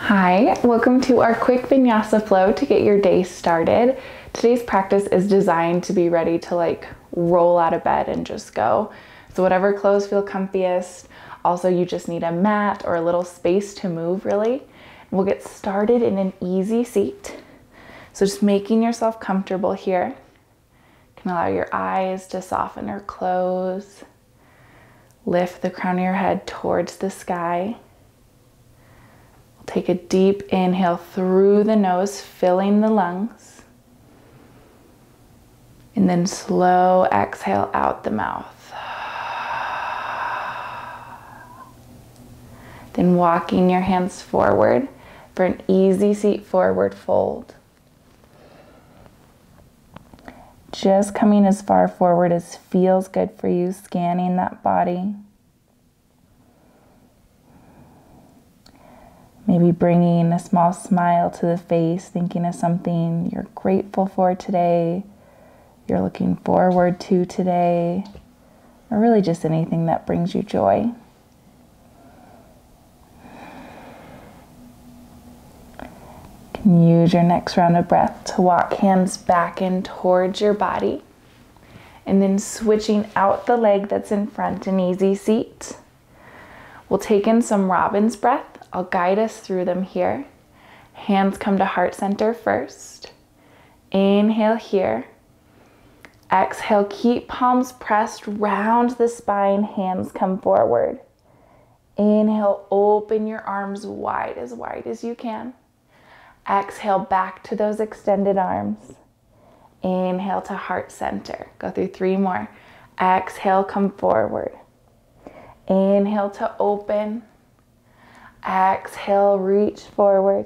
Hi, welcome to our quick Vinyasa flow to get your day started. Today's practice is designed to be ready to roll out of bed and just go. So whatever clothes feel comfiest. Also, you just need a mat or a little space to move really. We'll get started in an easy seat. So just making yourself comfortable here. You can allow your eyes to soften or close. Lift the crown of your head towards the sky. Take a deep inhale through the nose, filling the lungs. And then slow exhale out the mouth. Then walking your hands forward for an easy seat forward fold. Just coming as far forward as feels good for you, scanning that body. Maybe bringing a small smile to the face, thinking of something you're grateful for today, you're looking forward to today, or really just anything that brings you joy. You can use your next round of breath to walk hands back in towards your body, and then switching out the leg that's in front, an easy seat. We'll take in some robin's breath. I'll guide us through them here. Hands come to heart center first. Inhale here. Exhale, keep palms pressed, round the spine, hands come forward. Inhale, open your arms wide as you can. Exhale, back to those extended arms. Inhale to heart center. Go through 3 more. Exhale, come forward. Inhale to open. Exhale, reach forward.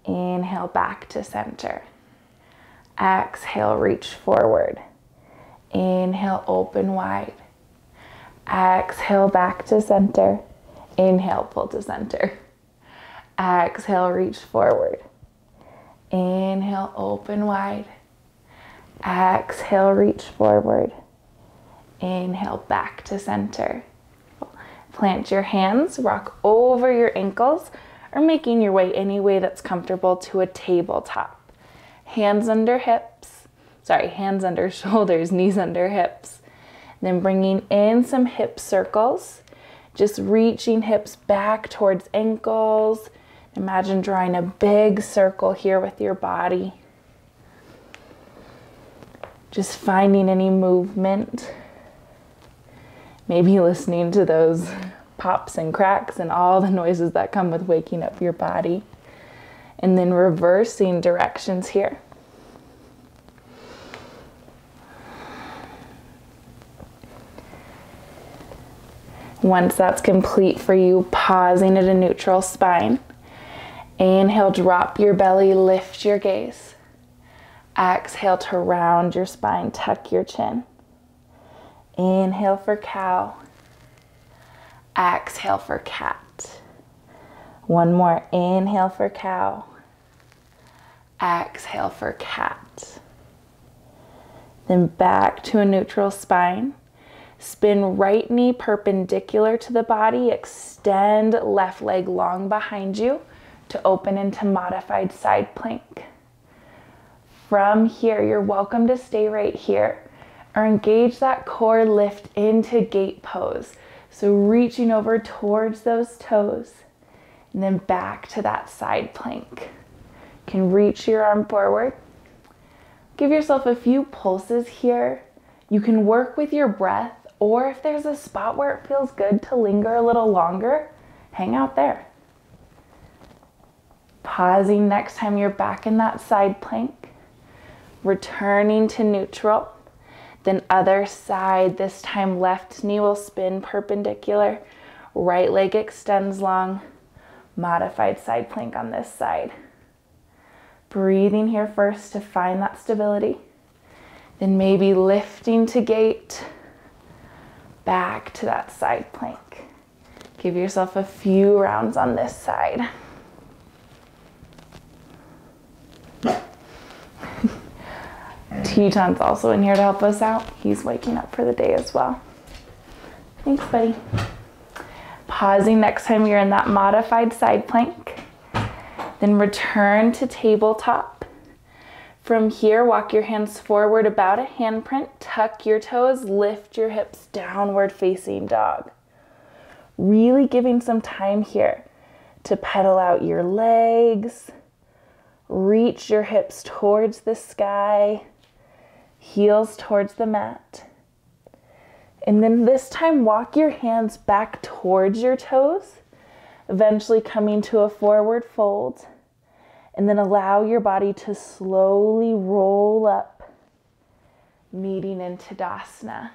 Inhale, back to center. Exhale, reach forward. Inhale, open wide. Exhale, back to center. Inhale, pull to center. Exhale, reach forward. Inhale, open wide. Exhale, reach forward. Inhale, back to center. Plant your hands, rock over your ankles, or making your way any way that's comfortable to a tabletop. Hands under shoulders, knees under hips. Then bringing in some hip circles, just reaching hips back towards ankles. Imagine drawing a big circle here with your body. Just finding any movement. Maybe listening to those pops and cracks and all the noises that come with waking up your body. And then reversing directions here. Once that's complete for you, pausing at a neutral spine. Inhale, drop your belly, lift your gaze. Exhale to round your spine, tuck your chin. Inhale for cow. Exhale for cat. One more. Inhale for cow. Exhale for cat. Then back to a neutral spine. Spin right knee perpendicular to the body. Extend left leg long behind you to open into modified side plank. From here, you're welcome to stay right here or engage that core, lift into gate pose. So reaching over towards those toes and then back to that side plank. You can reach your arm forward. Give yourself a few pulses here. You can work with your breath, or if there's a spot where it feels good to linger a little longer, hang out there. Pausing next time you're back in that side plank. Returning to neutral. Then other side, this time left knee will spin perpendicular. Right leg extends long. Modified side plank on this side. Breathing here first to find that stability. Then maybe lifting to gate. Back to that side plank. Give yourself a few rounds on this side. Teton's also in here to help us out. He's waking up for the day as well. Thanks, buddy. Pausing next time you're in that modified side plank. Then return to tabletop. From here, walk your hands forward about a handprint, tuck your toes, lift your hips, downward facing dog. Really giving some time here to pedal out your legs, reach your hips towards the sky, heels towards the mat. And then this time, walk your hands back towards your toes, eventually coming to a forward fold. And then allow your body to slowly roll up, meeting in Tadasana.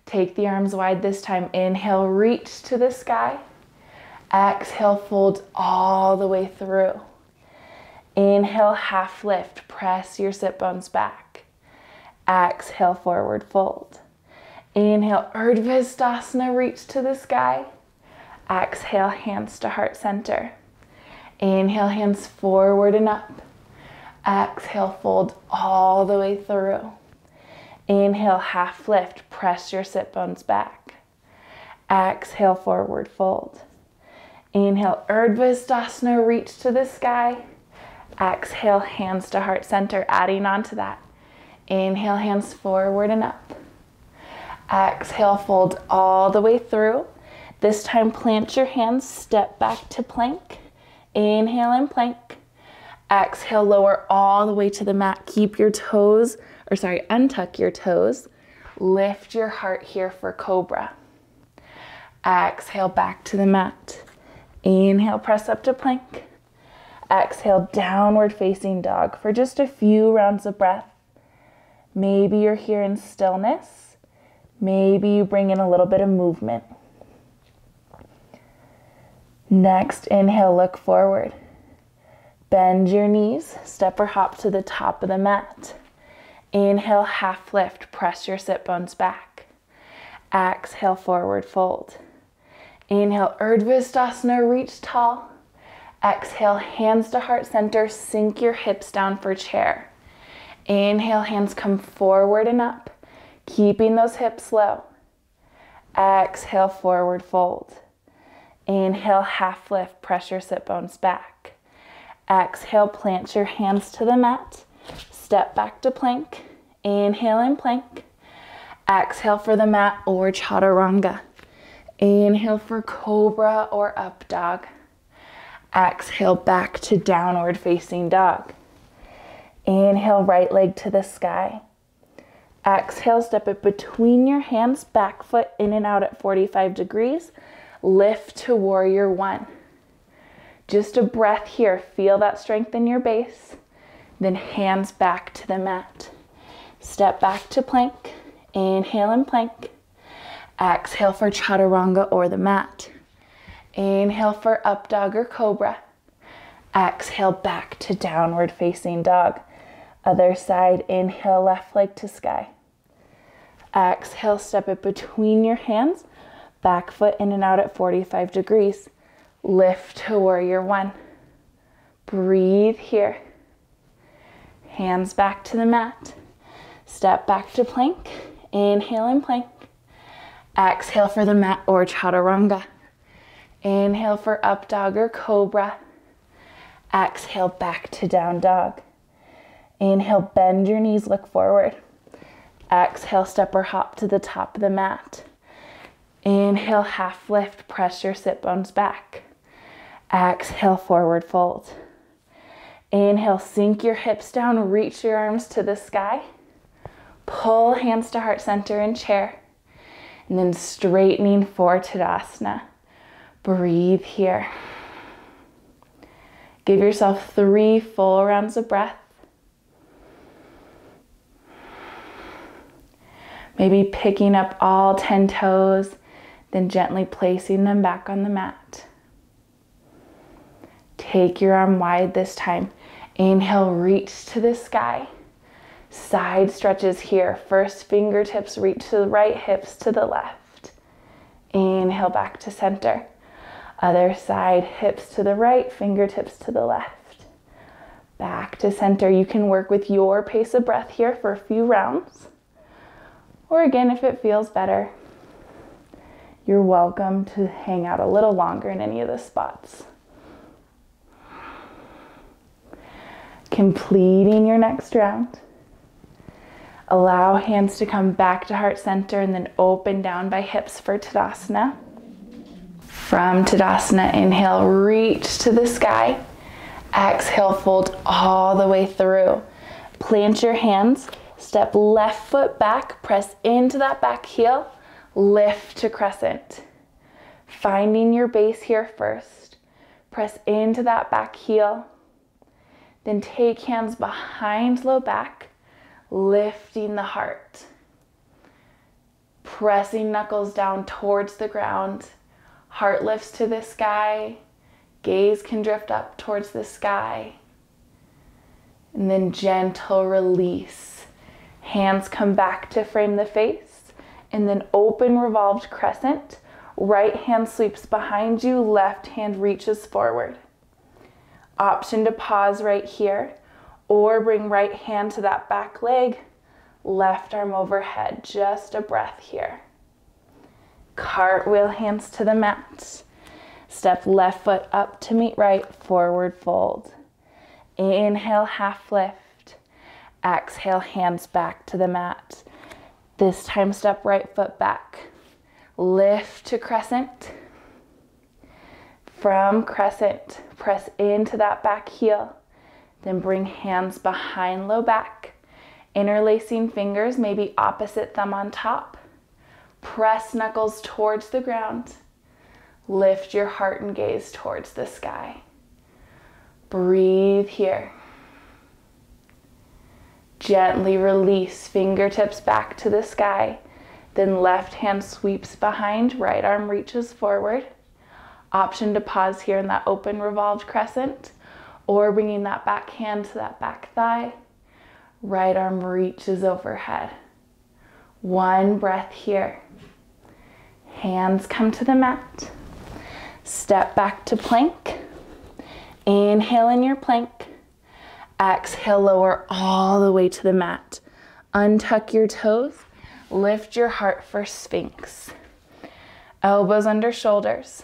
Take the arms wide this time. Inhale, reach to the sky. Exhale, fold all the way through. Inhale, half lift. Press your sit bones back. Exhale, forward fold. Inhale, Urdhva Stasana, reach to the sky. Exhale, hands to heart center. Inhale, hands forward and up. Exhale, fold all the way through. Inhale, half lift. Press your sit bones back. Exhale, forward fold. Inhale, Urdhva Stasana, reach to the sky. Exhale, hands to heart center, adding on to that. Inhale, hands forward and up. Exhale, fold all the way through. This time, plant your hands, step back to plank. Inhale and plank. Exhale, lower all the way to the mat. Keep your toes, untuck your toes. Lift your heart here for cobra. Exhale, back to the mat. Inhale, press up to plank. Exhale, downward facing dog for just a few rounds of breath. Maybe you're here in stillness. Maybe you bring in a little bit of movement. Next, inhale, look forward. Bend your knees, step or hop to the top of the mat. Inhale, half lift, press your sit bones back. Exhale, forward fold. Inhale, Urdhva Stasana, reach tall. Exhale, hands to heart center, sink your hips down for chair. Inhale, hands come forward and up, keeping those hips low. Exhale, forward fold. Inhale, half lift, press your sit bones back. Exhale, plant your hands to the mat. Step back to plank. Inhale and plank. Exhale for the mat or chaturanga. Inhale for cobra or up dog. Exhale, back to downward facing dog. Inhale, right leg to the sky. Exhale, step it between your hands, back foot in and out at 45 degrees. Lift to warrior one. Just a breath here. Feel that strength in your base. Then hands back to the mat. Step back to plank. Inhale and plank. Exhale for chaturanga or the mat. Inhale for up dog or cobra. Exhale, back to downward facing dog. Other side, inhale, left leg to sky. Exhale, step it between your hands. Back foot in and out at 45 degrees. Lift to warrior one. Breathe here. Hands back to the mat. Step back to plank. Inhale and plank. Exhale for the mat or chaturanga. Inhale for up dog or cobra. Exhale, back to down dog. Inhale, bend your knees, look forward. Exhale, step or hop to the top of the mat. Inhale, half lift, press your sit bones back. Exhale, forward fold. Inhale, sink your hips down, reach your arms to the sky. Pull hands to heart center in chair. And then straightening for Tadasana. Breathe here. Give yourself 3 full rounds of breath. Maybe picking up all 10 toes, then gently placing them back on the mat. Take your arm wide this time. Inhale, reach to the sky. Side stretches here. First fingertips reach to the right, hips to the left. Inhale, back to center. Other side, hips to the right, fingertips to the left. Back to center. You can work with your pace of breath here for a few rounds. Or again, if it feels better, you're welcome to hang out a little longer in any of the spots. Completing your next round. Allow hands to come back to heart center and then open down by hips for Tadasana. From Tadasana, inhale, reach to the sky. Exhale, fold all the way through. Plant your hands, step left foot back, press into that back heel, lift to crescent. Finding your base here first. Press into that back heel. Then take hands behind low back, lifting the heart. Pressing knuckles down towards the ground. Heart lifts to the sky. Gaze can drift up towards the sky. And then gentle release. Hands come back to frame the face. And then open revolved crescent. Right hand sweeps behind you. Left hand reaches forward. Option to pause right here. Or bring right hand to that back leg. Left arm overhead. Just a breath here. Cartwheel hands to the mat. Step left foot up to meet right, forward fold. Inhale, half lift. Exhale, hands back to the mat. This time, step right foot back. Lift to crescent. From crescent, press into that back heel. Then bring hands behind low back. Interlacing fingers, maybe opposite thumb on top. Press knuckles towards the ground. Lift your heart and gaze towards the sky. Breathe here. Gently release, fingertips back to the sky. Then left hand sweeps behind, right arm reaches forward. Option to pause here in that open revolved crescent, or bringing that back hand to that back thigh. Right arm reaches overhead. One breath here. Hands come to the mat. Step back to plank. Inhale in your plank. Exhale, lower all the way to the mat. Untuck your toes. Lift your heart for Sphinx. Elbows under shoulders.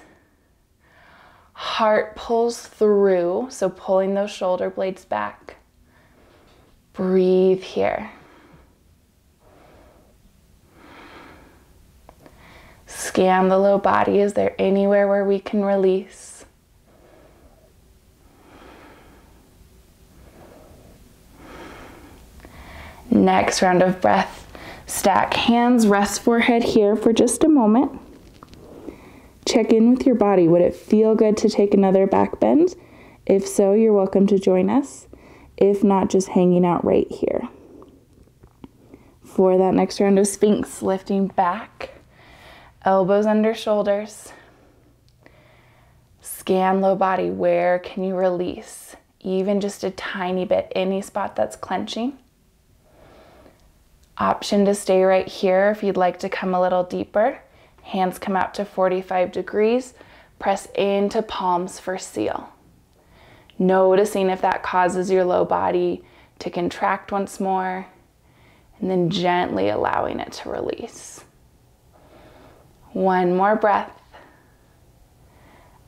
Heart pulls through, so pulling those shoulder blades back. Breathe here. Scan the low body. Is there anywhere where we can release? Next round of breath. Stack hands, rest forehead here for just a moment. Check in with your body. Would it feel good to take another back bend? If so, you're welcome to join us. If not, just hanging out right here. For that next round of Sphinx, lifting back. Elbows under shoulders. Scan low body. Where can you release? Even just a tiny bit, any spot that's clenching. Option to stay right here if you'd like to come a little deeper. Hands come out to 45 degrees. Press into palms for seal. Noticing if that causes your low body to contract once more, and then gently allowing it to release. One more breath.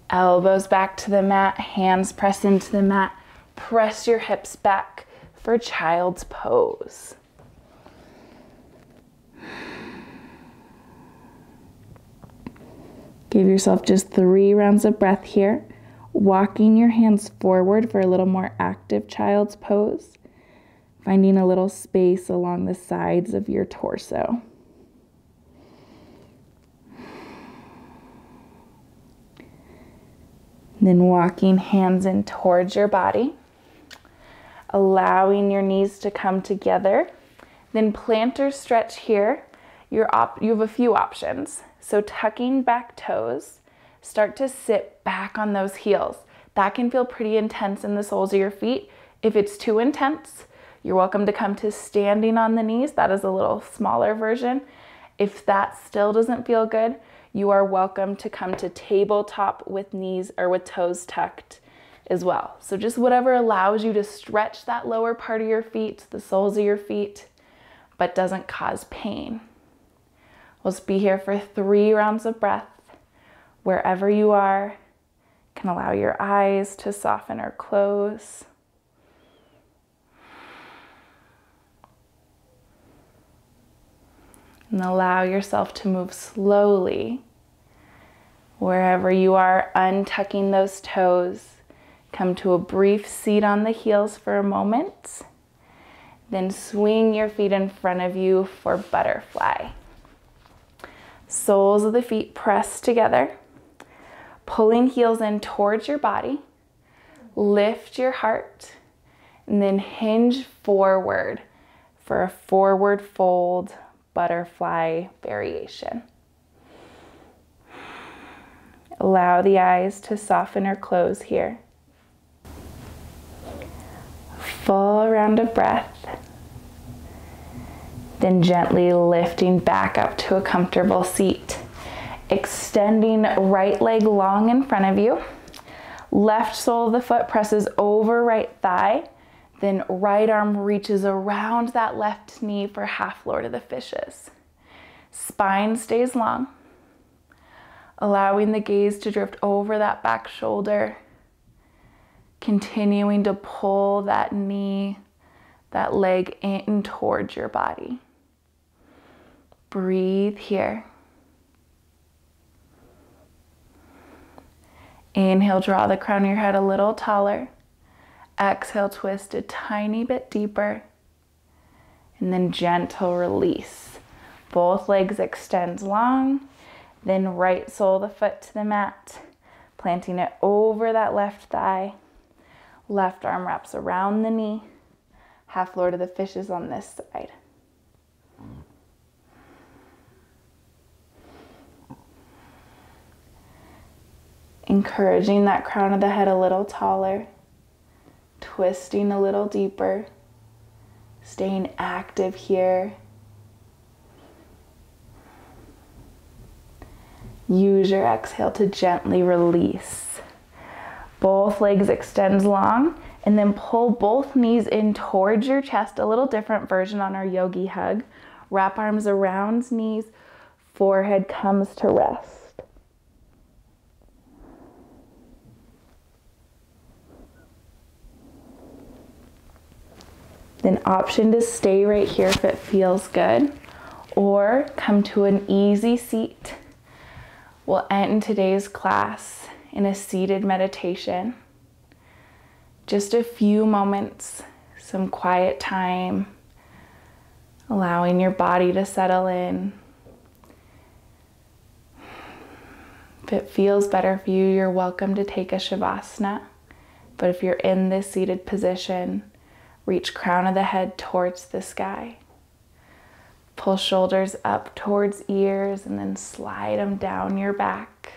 Elbows back to the mat, hands press into the mat. Press your hips back for child's pose. Give yourself just 3 rounds of breath here. Walking your hands forward for a little more active child's pose. Finding a little space along the sides of your torso. Then walking hands in towards your body. Allowing your knees to come together. Then plantar stretch here. You have a few options. So tucking back toes, start to sit back on those heels. That can feel pretty intense in the soles of your feet. If it's too intense, you're welcome to come to standing on the knees. That is a little smaller version. If that still doesn't feel good, you are welcome to come to tabletop with knees or with toes tucked as well. So just whatever allows you to stretch that lower part of your feet, the soles of your feet, but doesn't cause pain. We'll just be here for 3 rounds of breath. Wherever you are, you can allow your eyes to soften or close. And allow yourself to move slowly. Wherever you are, untucking those toes. Come to a brief seat on the heels for a moment. Then swing your feet in front of you for butterfly. Soles of the feet press together. Pulling heels in towards your body. Lift your heart. And then hinge forward for a forward fold butterfly variation. Allow the eyes to soften or close here. Full round of breath. Then gently lifting back up to a comfortable seat. Extending right leg long in front of you. Left sole of the foot presses over right thigh. Then right arm reaches around that left knee for half Lord of the Fishes. Spine stays long. Allowing the gaze to drift over that back shoulder. Continuing to pull that knee, that leg in towards your body. Breathe here. Inhale, draw the crown of your head a little taller. Exhale, twist a tiny bit deeper. And then gentle release. Both legs extend long. Then right sole of the foot to the mat. Planting it over that left thigh. Left arm wraps around the knee. Half Lord of the Fishes on this side. Encouraging that crown of the head a little taller. Twisting a little deeper. Staying active here. Use your exhale to gently release. Both legs extend long, and then pull both knees in towards your chest. A little different version on our yogi hug. Wrap arms around knees. Forehead comes to rest. Then option to stay right here if it feels good, or come to an easy seat. We'll end today's class in a seated meditation. Just a few moments, some quiet time, allowing your body to settle in. If it feels better for you, you're welcome to take a Shavasana. But if you're in this seated position, reach crown of the head towards the sky. Pull shoulders up towards ears and then slide them down your back.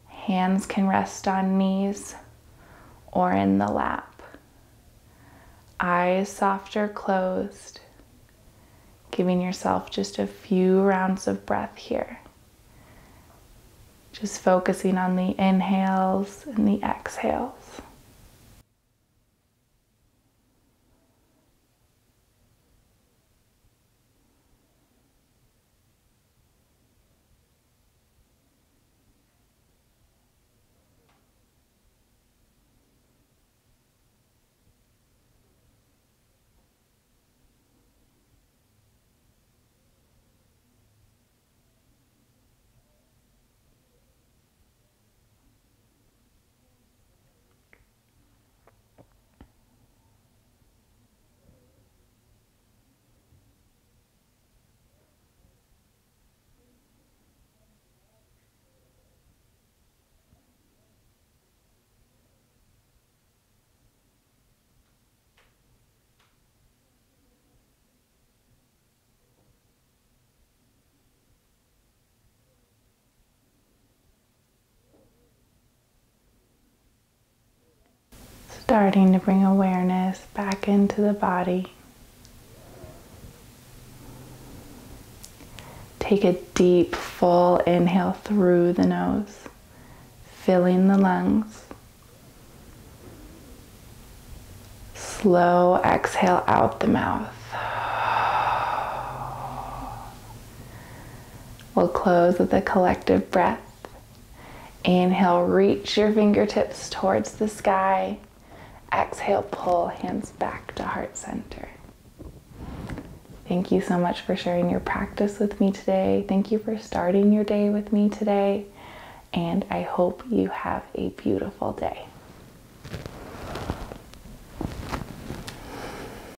Hands can rest on knees or in the lap. Eyes soft or closed. Giving yourself just a few rounds of breath here. Just focusing on the inhales and the exhales. Starting to bring awareness back into the body. Take a deep, full inhale through the nose, filling the lungs. Slow exhale out the mouth. We'll close with a collective breath. Inhale, reach your fingertips towards the sky. Exhale, pull hands back to heart center. Thank you so much for sharing your practice with me today. Thank you for starting your day with me today. And I hope you have a beautiful day.